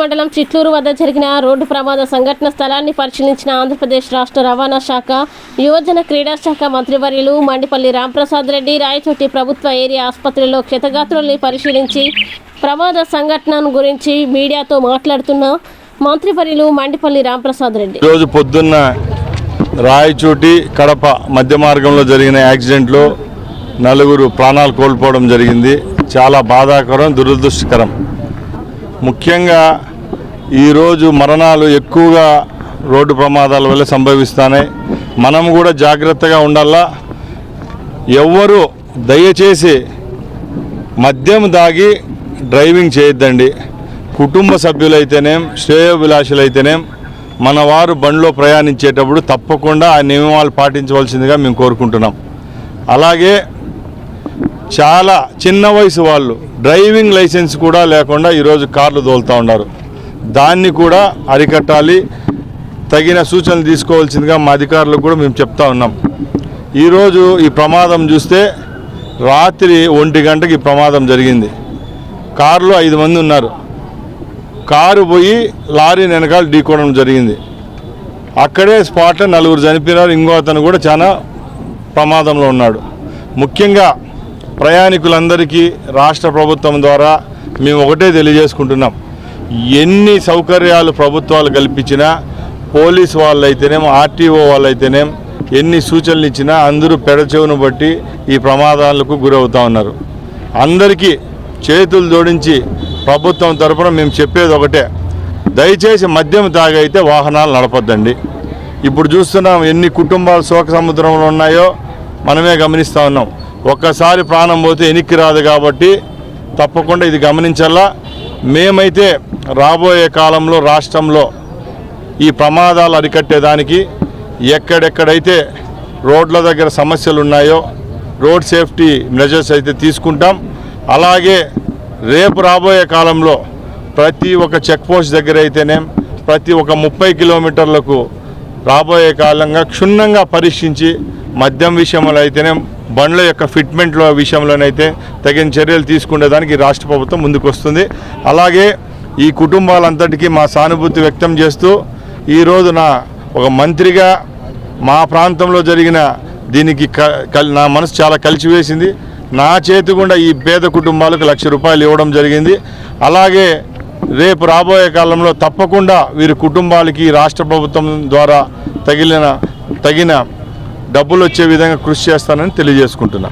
మండలం చిట్లూరు వద్ద జరిగిన రోడ్డు ప్రమాద సంఘటన స్థలాన్ని పరిశీలించిన ఆంధ్రప్రదేశ్ రాష్ట్ర రవాణా శాఖ, యువజన క్రీడా శాఖ మంత్రివర్యులు మండిపల్లి రాంప్రసాద్ రెడ్డి రాయచోటి ప్రభుత్వ ఏరియా ఆసుపత్రిలో క్షతగాత్రుల్ని పరిశీలించి ప్రమాద సంఘటన గురించి మీడియాతో మాట్లాడుతున్న మంత్రివర్యులు మండిపల్లి రాంప్రసాద్ రెడ్డి రోజు పొద్దున్న రాయచోటి కడప మధ్య మార్గంలో జరిగిన యాక్సిడెంట్లో నలుగురు ప్రాణాలు కోల్పోవడం జరిగింది. చాలా బాధాకరం, దురదృష్టకరం. ముఖ్యంగా ఈరోజు మరణాలు ఎక్కువగా రోడ్డు ప్రమాదాల వల్ల సంభవిస్తున్నాయి. మనం కూడా జాగ్రత్తగా ఉండాలా. ఎవ్వరూ దయచేసి మద్యం దాగి డ్రైవింగ్ చేయొద్దండి. కుటుంబ సభ్యులైతేనేం, శ్రేయోభిలాషులైతేనేం మన వారు బండిలో ప్రయాణించేటప్పుడు తప్పకుండా ఆ నియమాలు పాటించవలసిందిగా మేము కోరుకుంటున్నాం. అలాగే చాలా చిన్న వయసు వాళ్ళు డ్రైవింగ్ లైసెన్స్ కూడా లేకుండా ఈరోజు కార్లు తోలుతూ ఉన్నారు. దాన్ని కూడా అరికట్టాలి. తగిన సూచనలు తీసుకోవాల్సిందిగా మా అధికారులకు కూడా మేము చెప్తా ఉన్నాం. ఈరోజు ఈ ప్రమాదం చూస్తే రాత్రి 1 గంటకి ఈ ప్రమాదం జరిగింది. కారులో 5 మంది ఉన్నారు. కారు పోయి లారీ వెనకాల ఢీకోవడం జరిగింది. అక్కడే స్పాట్లో 4 చనిపోయినారు. ఇంకో అతను కూడా చాలా ప్రమాదంలో ఉన్నాడు. ముఖ్యంగా ప్రయాణికులందరికీ రాష్ట్ర ప్రభుత్వం ద్వారా మేము ఒకటే తెలియజేసుకుంటున్నాం. ఎన్ని సౌకర్యాలు ప్రభుత్వాలు కల్పించినా, పోలీసు వాళ్ళైతేనేం, ఆర్టీఓ వాళ్ళైతేనేం ఎన్ని సూచనలు ఇచ్చినా అందరూ పెడచెవును బట్టి ఈ ప్రమాదాలకు గురవుతూ ఉన్నారు. అందరికీ చేతులు జోడించి ప్రభుత్వం తరఫున మేము చెప్పేది ఒకటే, దయచేసి మద్యం తాగైతే వాహనాలు నడపొద్దండి. ఇప్పుడు చూస్తున్నాం ఎన్ని కుటుంబాలు శోక సముద్రంలో ఉన్నాయో మనమే గమనిస్తూ ఉన్నాం. ఒక్కసారి ప్రాణం పోతే వెనక్కి రాదు కాబట్టి తప్పకుండా ఇది గమనించాలా. మేమైతే రాబోయే కాలంలో రాష్ట్రంలో ఈ ప్రమాదాలు అరికట్టేదానికి ఎక్కడెక్కడైతే రోడ్ల దగ్గర సమస్యలు ఉన్నాయో రోడ్ సేఫ్టీ మెజర్స్ అయితే తీసుకుంటాం. అలాగే రేపు రాబోయే కాలంలో ప్రతి ఒక్క చెక్ పోస్ట్ దగ్గర అయితేనేం, ప్రతి ఒక్క 30 కిలోమీటర్లకు రాబోయే కాలంగా క్షుణ్ణంగా పరీక్షించి మద్యం విషయంలో అయితేనే, బండ్ల యొక్క ఫిట్మెంట్లో విషయంలోనైతే తగిన చర్యలు తీసుకునేదానికి రాష్ట్ర ప్రభుత్వం ముందుకు వస్తుంది. అలాగే ఈ కుటుంబాలంతటికీ మా సానుభూతి వ్యక్తం చేస్తూ ఈరోజు ఒక మంత్రిగా మా ప్రాంతంలో జరిగిన దీనికి నా మనసు చాలా కలిసివేసింది. నా చేతి గుండా ఈ పేద కుటుంబాలకు ₹1,00,000 ఇవ్వడం జరిగింది. అలాగే రేపు రాబోయే కాలంలో తప్పకుండా వీరి కుటుంబాలకి రాష్ట్ర ప్రభుత్వం ద్వారా తగిన డబ్బులు వచ్చే విధంగా కృషి చేస్తానని తెలియజేసుకుంటున్నా.